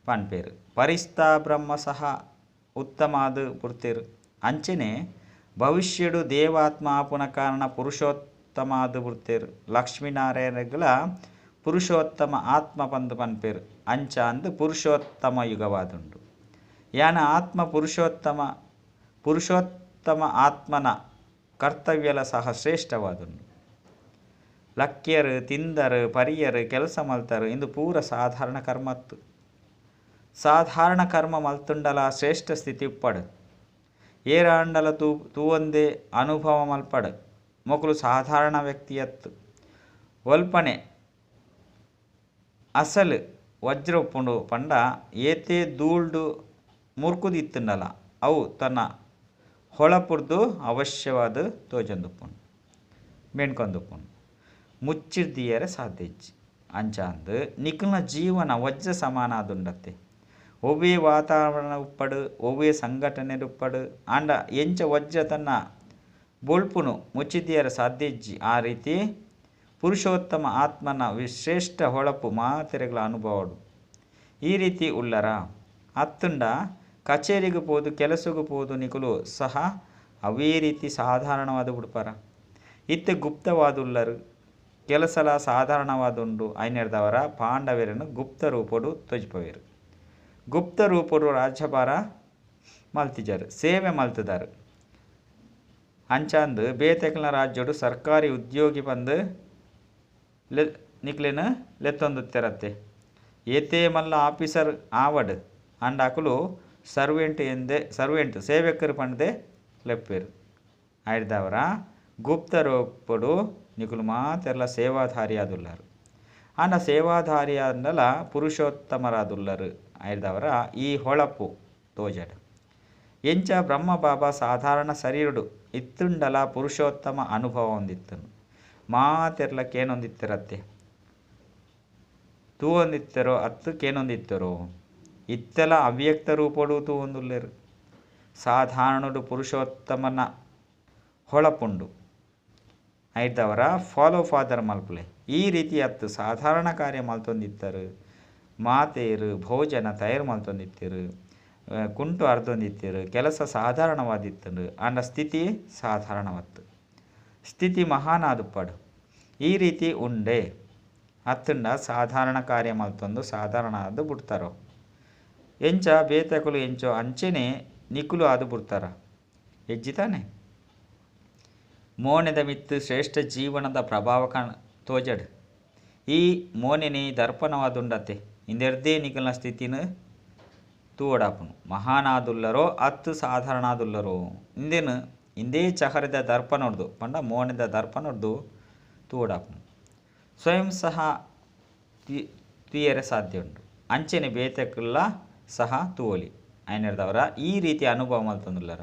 ಪನ್ಪೇರು ಪರಿಸ್ತಾ ಬ್ರಹ್ಮ ಸಹ ಉತ್ತಮಾದು ಪುರ್ತೇರು ಅಂಚನೆ ಭವಿಷ್ಯಡು ದೇವಾತ್ಮ ಆಪುನ ಕಾರಣ ಪುರುಷೋತ್ತಮಾದು ಪುರ್ತೇರು ಲಕ್ಷ್ಮೀನಾರಾಯಣಗಳ ಪುರುಷೋತ್ತಮ ಆತ್ಮ ಪಂದು ಪನ್ಪೇರು ಅಂಚ ಅಂದು ಪುರುಷೋತ್ತಮ ಯುಗವಾದುಂಡು ಯಾನ ಆತ್ಮ ಪುರುಷೋತ್ತಮ ಆತ್ಮನ ಕರ್ತವ್ಯಲ ಸಹ ಶ್ರೇಷ್ಠವಾದುಂಡು ಲಕ್ಯರು ತಿಂದರು ಪರಿಯರು ಕೆಲಸ ಮಲ್ತರು ಇಂದು ಪೂರ ಸಾಧಾರಣ ಕರ್ಮತ್ತು ಸಾಧಾರಣ ಕರ್ಮ ಮಲ್ತುಂಡಲ ಶ್ರೇಷ್ಠ ಸ್ಥಿತಿ ಉಪ್ಪಡು ಏರಾಂಡಲ ತೂವೊಂದೇ ಅನುಭವ ಮಲ್ಪಡು ಮೊಕಲು ಸಾಧಾರಣ ವ್ಯಕ್ತಿಯತ್ತು ಒಲ್ಪನೆ ಅಸಲು ವಜ್ರ ಉಪ್ಪುಂಡು ಪಂಡ ಏತೆ ಧೂಳ್ಡು ಮುರ್ಕುದಿತ್ತುಂಡಲ ಅವು ತನ್ನ ಹೊಳಪುರ್ದು ಅವಶ್ಯವಾದ ತೋಜಂದುಪ್ಪುಂಡು ಮೆಣ್ಕೊಂದುಪ್ಪುಂಡು ಮುಚ್ಚಿರ್ದಿಯರೆ ಸಾಧ್ಯಜ್ಜಿ ಅಂಚ ಅಂದು ನಿಖಲ್ನ ಜೀವನ ವಜ್ರ ಸಮಾನ ಆದುಂಡತ್ತೆ ಒವ್ವೇ ವಾತಾವರಣ ಉಪ್ಪಡು ಒವ್ವೇ ಸಂಘಟನೆ ಉಪ್ಪಡು ಆಂಡ ಎಂಚ ವಜ್ರ ತನ್ನ ಬೊಳ್ಪುನು ಮುಚ್ಚಿದಿಯರ ಸಾಧ್ಯಜ್ಜಿ ಆ ರೀತಿ ಪುರುಷೋತ್ತಮ ಆತ್ಮನ ವಿಶ್ರೇಷ್ಠ ಹೊಳಪು ಮಾತೆರೆಗಳ ಅನುಭವಡು ಈ ರೀತಿ ಉಳ್ಳರ ಅತ್ತುಂಡ ಕಚೇರಿಗೂ ಪೋದು ಕೆಲಸಗೂ ಪೋದು ನಿಕುಲು ಸಹ ಅವೇ ರೀತಿ ಸಾಧಾರಣವಾದ ಉಡುಪರ ಇತ್ತೆ ಗುಪ್ತವಾದುಲ್ಲರು ಕೆಲಸಲ ಸಾಧಾರಣವಾದುಂಡು ಐನೆರ್ದವರ ಪಾಂಡವರನ್ನು ಗುಪ್ತ ರೂಪಡು ತೊಜ್ಪವೇರು ಗುಪ್ತ ರೂಪಡು ರಾಜ್ಯಭಾರ ಮಲ್ತಿಜರು ಸೇವೆ ಮಲ್ತಿದಾರು ಅಂಚಾಂದು ಬೇತೆಕ್ಲ ರಾಜ್ಯಡು ಸರ್ಕಾರಿ ಉದ್ಯೋಗಿ ಬಂದು ನಿಕ್ಲೇನು ಲೆತ್ತೊಂದುತ್ತೆರತ್ತೆ ಏತೇ ಮಲ್ಲ ಆಫೀಸರ್ ಆವಡ್ ಅಂಡಾಕುಲು ಸರ್ವೆಂಟ್ ಸೇವಕರು ಪಂಡದೆ ಲೆಪ್ಪೇರು ಐದವರ ಗುಪ್ತ ರೂಪಡು ನಿಕುಲು ಮಾತೆರ್ಲ ಸೇವಾಧಾರಿ ಆದುಲ್ಲರು ಆಂಡ ಸೇವಾಧಾರಿ ಅಂದಲ ಪುರುಷೋತ್ತಮರಾದುಲ್ಲರು ಐದವರ ಈ ಹೊಳಪು ತೋಜಡು ಎಂಚ ಬ್ರಹ್ಮ ಬಾಬಾ ಸಾಧಾರಣ ಶರೀರಡು ಇತ್ತುಂಡಲ ಪುರುಷೋತ್ತಮ ಅನುಭವ ಹೊಂದಿತ್ತನು ಮಾತೆರ್ಲಕ್ಕೇನೊಂದಿತ್ತಿರತ್ತೆ ತೂವೊಂದಿತ್ತರೋ ಅತ್ತಕ್ಕೇನೊಂದಿತ್ತರೋ ಇತ್ತೆಲ ಅವ್ಯಕ್ತ ರೂಪಡು ತೂವೊಂದುಲ್ಲೆರು ಸಾಧಾರಣಡು ಪುರುಷೋತ್ತಮನ ಹೊಳಪುಂಡು ಐದವರ ಫಾಲೋ ಫಾದರ್ ಮಲ್ಪುಲೆ ಈ ರೀತಿ ಅತ್ತು ಸಾಧಾರಣ ಕಾರ್ಯ ಮಲ್ತೊಂದಿತ್ತರು ಮಾತೇರು ಭೋಜನ ತಯಾರು ಮಲ್ತೊಂದಿತ್ತರು ಕುಂಟು ಅರ್ಧೊಂದಿತ್ತರು ಕೆಲಸ ಸಾಧಾರಣವಾದಿತ್ತರು ಆಂಡ ಸ್ಥಿತಿ ಸಾಧಾರಣವತ್ತು ಸ್ಥಿತಿ ಮಹಾನಾದುಪ್ಪಡು ಈ ರೀತಿ ಉಂಡೆ ಅತ್ತುಂಡ ಸಾಧಾರಣ ಕಾರ್ಯ ಮಲ್ತೊಂದು ಸಾಧಾರಣ ಆದು ಬಿಡ್ತಾರೋ ಎಂಚ ಬೇತಕುಲು ಎಂಚೋ ಅಂಚೆನೆ ನಿಕುಲು ಆದು ಬಿಡ್ತಾರ ಹೆಜ್ಜಿ ತಾನೆ ಮೋನೆದ ಮಿತ್ತು ಶ್ರೇಷ್ಠ ಜೀವನದ ಪ್ರಭಾವ ತೋಜಡ್. ಈ ಮೋನೆನಿ ದರ್ಪಣವಾದುಂಡತೆ ಇಂದೆರ್ದೇ ನಿಖಲ್ನ ಸ್ಥಿತಿನ ತೂವಡಾಪುನು. ಮಹಾನಾದುಲ್ಲರೋ ಅತ್ತು ಸಾಧಾರಣಾದುಲ್ಲರೋ ಇಂದೇನು ಇಂದೇ ಚಹರದ ದರ್ಪಣೊಡ್ದು ಪಂಡ ಮೋನೆದ ದರ್ಪಣೊಡ್ದು ತೂವಡಾಪುನು. ಸ್ವಯಂ ಸಹ ತುಯರೆ ಸಾಧ್ಯ ಉಂಟು ಅಂಚೆನೆ ಬೇತಕ್ಕಲ್ಲ ಸಹ ತೂವಲಿ ಐನರ್ದವರ ಈ ರೀತಿ ಅನುಭವ ಮಲ್ತಂದುಲ್ಲರ.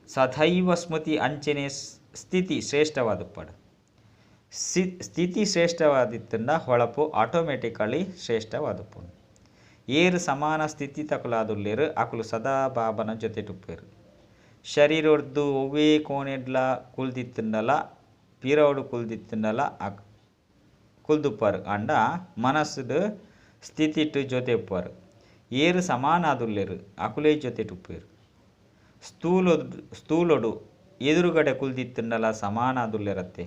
ಸದೈವ ಸ್ಮೃತಿ ಅಂಚೆನೆ ಸ್ಥಿತಿ ಶ್ರೇಷ್ಠವಾದ ಪಡು. ಸ್ಥಿತಿ ಶ್ರೇಷ್ಠವಾದಿತ್ತಂಡ ಹೊಳಪು ಆಟೋಮೆಟಿಕಲಿ ಶ್ರೇಷ್ಠವಾದಪ್ಪು. ಏರು ಸಮಾನ ಸ್ಥಿತಿ ತಕಲಾದುಲ್ಲೇರು ಅಕುಲು ಸದಾ ಬಾಬನ ಜೊತೆ ಟುಪ್ಪೇರು. ಶರೀರೊಡ್ದು ಒವ್ವೇ ಕೋಣೆಡ್ಲ ಕುಲ್ದಿತ್ತಂಡಲ ಪೀರವಡು ಕುಲ್ದಿತ್ತಂಡಲ ಕುಲ್ದುಪ್ಪಾರು ಅಂಡ ಮನಸ್ಸುಡು ಸ್ಥಿತಿಟ್ಟು ಜೊತೆ ಉಪ್ಪಾರು. ಏರು ಸಮಾನ ಆದುಲ್ಲೇರು ಅಕುಲೇ ಜೊತೆ ಟುಪ್ಪೇರು. ಸ್ಥೂಲೊಡು ಎದುರುಗಡೆ ಕುಲ್ದಿತ್ತಂಡಲ ಸಮಾನ ಆದುಲ್ಲೇರತ್ತೆ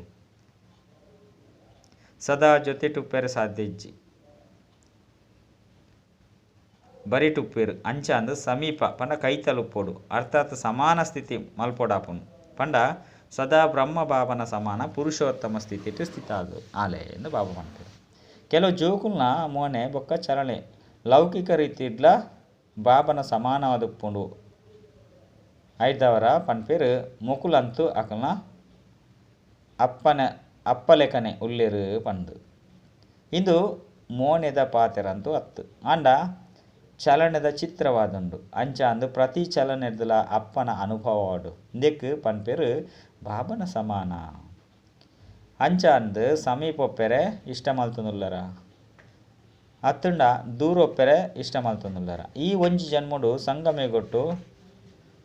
ಸದಾ ಜೊತೆ ಟುಪ್ಪೇರು ಸಾಧ್ಯ ಇಜ್ಜಿ ಬರಿ ಟುಪ್ಪೇರು ಅಂಚ ಅಂದು ಸಮೀಪ ಪಂಡ ಕೈತಲುಪ್ಪೋಡು ಅರ್ಥಾತ್ ಸಮಾನ ಸ್ಥಿತಿ ಮಲ್ಪೊಡಾಪುನು ಪಂಡ ಸದಾ ಬ್ರಹ್ಮ ಬಾಬನ ಸಮಾನ ಪುರುಷೋತ್ತಮ ಸ್ಥಿತಿ ಸ್ಥಿತ ಅದು ಆಲೆ ಎಂದು ಬಾಬಾ ಮಾಡ್ತಾರೆ. ಕೆಲವು ಜೋಕುಲ್ನ ಮೋನೆ ಬೊಕ್ಕ ಚಲನೆ ಲೌಕಿಕ ರೀತಿಡ್ಲ ಬಾಬನ ಸಮಾನವಾದುಪ್ಪುಂಡು ಐದವರ ಪನ್ಪೇರು ಮುಕುಲಂತೂ ಅಕಲ್ನ ಅಪ್ಪಲೆಕನೆ ಉಲ್ಲೇರು ಪಂದು ಇಂದು ಮೋನೆದ ಪಾತೆರಂತೂ ಅತ್ತು ಅಂಡ ಚಲನೆದ ಚಿತ್ರವಾದುಂಡು ಅಂಚ ಅಂದು ಪ್ರತಿ ಚಲನೆಡ್ದಲ ಅಪ್ಪನ ಅನುಭವವಾಡು ಇಂದೆಕ್ ಪನ್ಪೇರು ಬಾಬನ ಸಮಾನ. ಅಂಚ ಅಂದು ಸಮೀಪೊಪ್ಪೆರೆ ಇಷ್ಟ ಮಲ್ತೊಂದುಲ್ಲರ ಅತ್ತುಂಡ ದೂರೊಪ್ಪೆರೆ ಇಷ್ಟ ಮಲ್ತೊಂದುಲ್ಲರ. ಈ ಒಂಜಿ ಜನ್ಮಡು ಸಂಗಮೆಗೊಟ್ಟು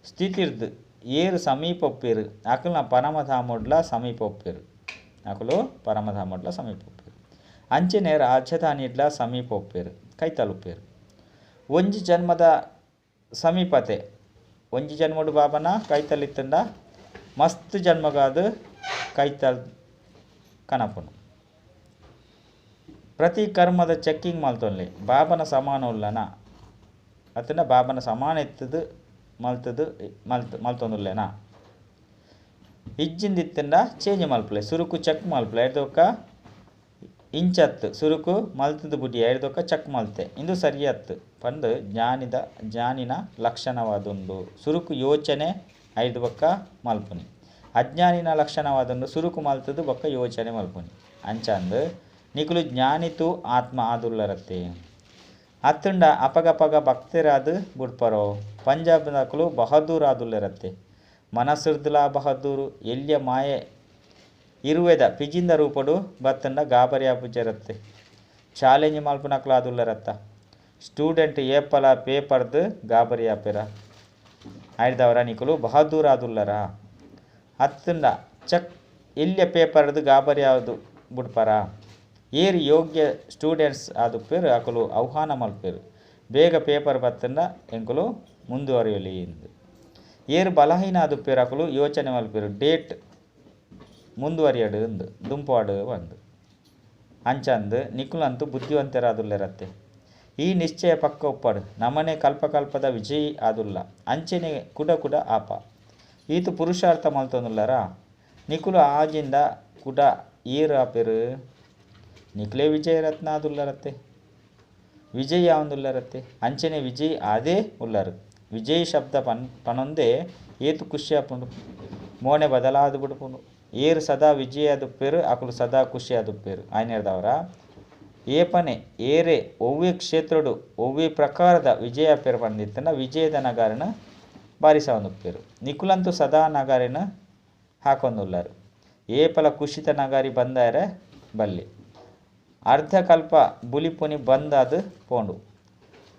ಸ್ಥಿತಿರ್ದು ಏರು ಸಮೀಪ ಒಪ್ಪೇರು ಅಕಲ್ನ ಪರಮಧಾಮೊಡ್ಲ ಸಮೀಪ ಒಪ್ಪೇರು ಅಕಲು ಪರಮಧಾಮೊಡ್ಲ ಸಮೀಪ ಒಪ್ಪೇರು. ಅಂಚೆನೆ ರಾಜಧಾನಿಡ್ಲ ಸಮೀಪ ಒಪ್ಪೇರು ಕೈ ತಲುಪೇರು. ಒಂಜಿ ಜನ್ಮದ ಸಮೀಪತೆ ಒಂಜಿ ಜನ್ಮಡು ಬಾಬನ ಕೈತಲಿತ್ತಂಡ ಮಸ್ತ್ ಜನ್ಮಗಾದು ಕೈತಲ್ ಕನಪುನು. ಪ್ರತಿ ಕರ್ಮದ ಚೆಕ್ಕಿಂಗ್ ಮಲ್ತೊನ್ಲೆ ಬಾಬನ ಸಮಾನ ಉಲ್ಲನ ಅತ್ತಂಡ ಬಾಬನ ಸಮಾನ ಎತ್ತದು ಮಲ್ತೊಂದುಲ್ಲೆನಾ ಇಜ್ಜಿಂದಿತ್ತಂಡ ಚೇಂಜ್ ಮಲ್ಪಲೆ ಸುರುಕು ಚೆಕ್ ಮಲ್ಪಲೆ ಐದೊಕ್ಕ ಇಂಚತ್ತು ಸುರುಕು ಮಲ್ತದು ಬುಡಿ ಐದೊಕ್ಕ ಚೆಕ್ ಮಲ್ತೆ ಇಂದು ಸರಿಯತ್ತು ಪಂದು ಜ್ಞಾನಿನ ಲಕ್ಷಣವಾದುಂಡು. ಸುರುಕು ಯೋಚನೆ ಐದು ಬೊಕ್ಕ ಮಲ್ಪುನಿ. ಅಜ್ಞಾನಿನ ಲಕ್ಷಣವಾದುಂಡು ಸುರುಕು ಮಲ್ತದು ಬೊಕ್ಕ ಯೋಚನೆ ಮಲ್ಪುನಿ. ಅಂಚಂದು ನಿಕುಲು ಜ್ಞಾನಿತು ಆತ್ಮ ಆದುಲ್ಲರತ್ತೆ ಅತ್ತುಂಡ ಅಪಗಪಗ ಭಕ್ತರಾದು ಬುಡ್ಪರೋ. ಪಂಜಾಬ್ನಕಲು ಬಹದ್ದೂರ್ ಆದುಲ್ಲರತ್ತೆ ಮನಸ್ಸುರ್ದುಲ ಬಹದ್ದೂರು ಎಲ್ಯ ಮಾಯೆ ಇರುವೆದ ಪಿಜಿಂದ ರೂಪಡು ಬತ್ತಂಡ ಗಾಬರಿ ಆಪುಜರತ್ತೆ ಚಾಲೆಂಜ್ ಮಲ್ಪುನಕಲು ಆದುಲ್ಲರತ್ತ. ಸ್ಟೂಡೆಂಟ್ ಏಪಲ ಪೇಪರ್ದು ಗಾಬರಿ ಆಪೆರ ಐದವರ ನಿಕುಲು ಬಹದ್ದೂರ್ ಆದುಲ್ಲರ ಅತ್ತುಂಡ ಚೆಕ್ ಎಲ್ಯ ಪೇಪರ್ದು ಗಾಬರಿ ಆದು ಬುಡ್ಪರ. ಏರು ಯೋಗ್ಯ ಸ್ಟೂಡೆಂಟ್ಸ್ ಆದುಪ್ಪೇರು ಅಕಲು ಆಹ್ವಾನ ಮಲ್ಪೇರು ಬೇಗ ಪೇಪರ್ ಬತ್ತಂಡ ಎಂಕುಲು ಮುಂದುವರಿಯಲಿ ಎಂದು. ಏರು ಬಲಹೀನ ಆದುಪ್ಪೇರು ಅಕಲು ಯೋಚನೆ ಮಲ್ಪೇರು ಡೇಟ್ ಮುಂದುವರಿಯಡು ಎಂದು ದುಂಪಾಡು ಬಂದು. ಅಂಚಂದು ನಿಕುಲಂತೂ ಬುದ್ಧಿವಂತರಾದುಲ್ಲೆರತ್ತೆ. ಈ ನಿಶ್ಚಯ ಪಕ್ಕ ಒಪ್ಪಡು ನಮನೆ ಕಲ್ಪಕಲ್ಪದ ವಿಜಯಿ ಆದುಲ್ಲ ಅಂಚೆನೆ ಕುಡ ಆಪ ಈತು ಪುರುಷಾರ್ಥ ಮಲ್ತೊಂದುಲ್ಲರ ನಿಕುಲು ಆಜಿಂದ ಕುಡ ಏರು ಆಪೇರು ನಿಕುಲೇ ವಿಜಯ ರತ್ನ ಆದುಲ್ಲರತ್ತೆ ವಿಜಯಿ ಆವಂದುಲ್ಲರತ್ತೆ ಅಂಚೆನೆ ವಿಜಯಿ ಆದೇ ಉಲ್ಲರು. ವಿಜಯಿ ಶಬ್ದ ಪನೊಂದೇ ಏತು ಖುಷಿ ಆಪುಂಡು ಮೋನೆ ಬದಲಾದು ಬಿಡುಪುಂಡು. ಏರು ಸದಾ ವಿಜಯ ಆದುಪ್ಪೇರು ಅಕಲು ಸದಾ ಖುಷಿ ಆದುಪ್ಪೇರು ಆಯ್ನೆರ್ದವರ ಏಪನೆ ಏರೆ ಒವ್ವೇ ಕ್ಷೇತ್ರಡು ಒವ್ವೇ ಪ್ರಕಾರದ ವಿಜಯ ಪೇರು ಬಂದಿತ್ತಂಡ ವಿಜಯದ ನಗಾರನ ಬಾರಿಸವನುಪ್ಪೇರು. ನಿಕುಲಂತೂ ಸದಾ ನಗಾರಿನ ಹಾಕೊಂದುಲ್ಲರು ಏಪಲ ಖುಷಿತ ನಗಾರಿ ಬಂದಾರೆ ಬಲ್ಲಿ ಅರ್ಧಕಲ್ಪ ಬುಲಿಪುನಿ ಬಂದಾದು ಪೋಂಡು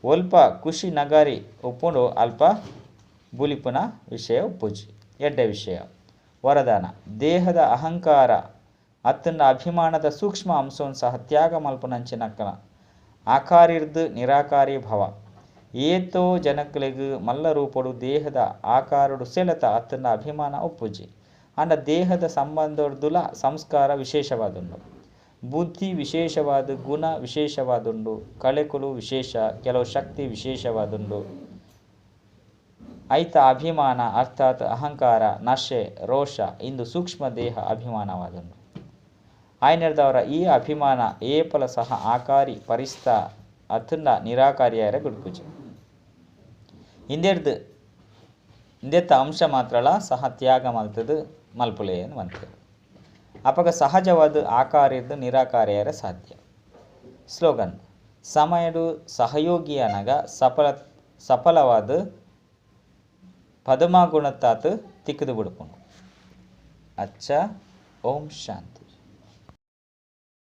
ಒಲ್ಪ ಖುಷಿ ನಗಾರಿ ಉಪ್ಪುಂಡು ಅಲ್ಪ ಬುಲಿಪುನ ವಿಷಯ ಉಪ್ಪುಜಿ. ಎಡ್ಡೆ ವಿಷಯ ವರದಾನ ದೇಹದ ಅಹಂಕಾರ ಅತ್ತಂಡ ಅಭಿಮಾನದ ಸೂಕ್ಷ್ಮ ಅಂಶವನ್ನು ಸಹ ತ್ಯಾಗ ಮಲ್ಪುನಂಚಿನಕ್ಕನ ಆಕಾರಿರ್ದು ನಿರಾಕಾರಿ ಭವ ಏತೋ ಜನಕ್ಕಲೆಗು ಮಲ್ಲ ರೂಪಡು ದೇಹದ ಆಕಾರಡು ಸೆಳೆತ ಅತ್ತಂಡ ಅಭಿಮಾನ ಉಪ್ಪುಜಿ. ಅಂಡ ದೇಹದ ಸಂಬಂಧೊಡ್ದುಲ ಸಂಸ್ಕಾರ ವಿಶೇಷವಾದುಂಡು ಬುದ್ಧಿ ವಿಶೇಷವಾದ ಗುಣ ವಿಶೇಷವಾದುಂಡು ಕಳೆಕುಲು ವಿಶೇಷ ಕೆಲವು ಶಕ್ತಿ ವಿಶೇಷವಾದುಂಡು ಐತ ಅಭಿಮಾನ ಅರ್ಥಾತ್ ಅಹಂಕಾರ ನಶೆ ರೋಷ ಇಂದು ಸೂಕ್ಷ್ಮ ದೇಹ ಅಭಿಮಾನವಾದನು ಆಯ್ನೆಡ್ದವರ ಈ ಅಭಿಮಾನ ಏಪಲ ಸಹ ಆಕಾರಿ ಪರಿಸ್ಥ ಅತುಂಡ ನಿರಾಕಾರಿಯಾರ ಬಿಡ್ಪುಜಿ ಇಂದೆತ್ತ ಅಂಶ ಮಾತ್ರಲ ಸಹ ತ್ಯಾಗ ಮಲ್ತದು ಮಲ್ಪುಲೆಯನ್ನು ಮಂತರು ಅಪಗ ಸಹಜವಾದ ಆಕಾರ್ಯದ ನಿರಾಕಾರಿಯಾರ ಸಾಧ್ಯ ಸ್ಲೋಗನ್ ಸಮಯಡು ಸಹಯೋಗಿಯನಗ ಸಫಲವಾದ ಪದಮಾ ಗುಣತ್ತಾತು ತಿಕ್ಕದು ಬಿಡ್ಪುನು ಅಚ್ಚ ಓಂ ಶಾಂತಿ.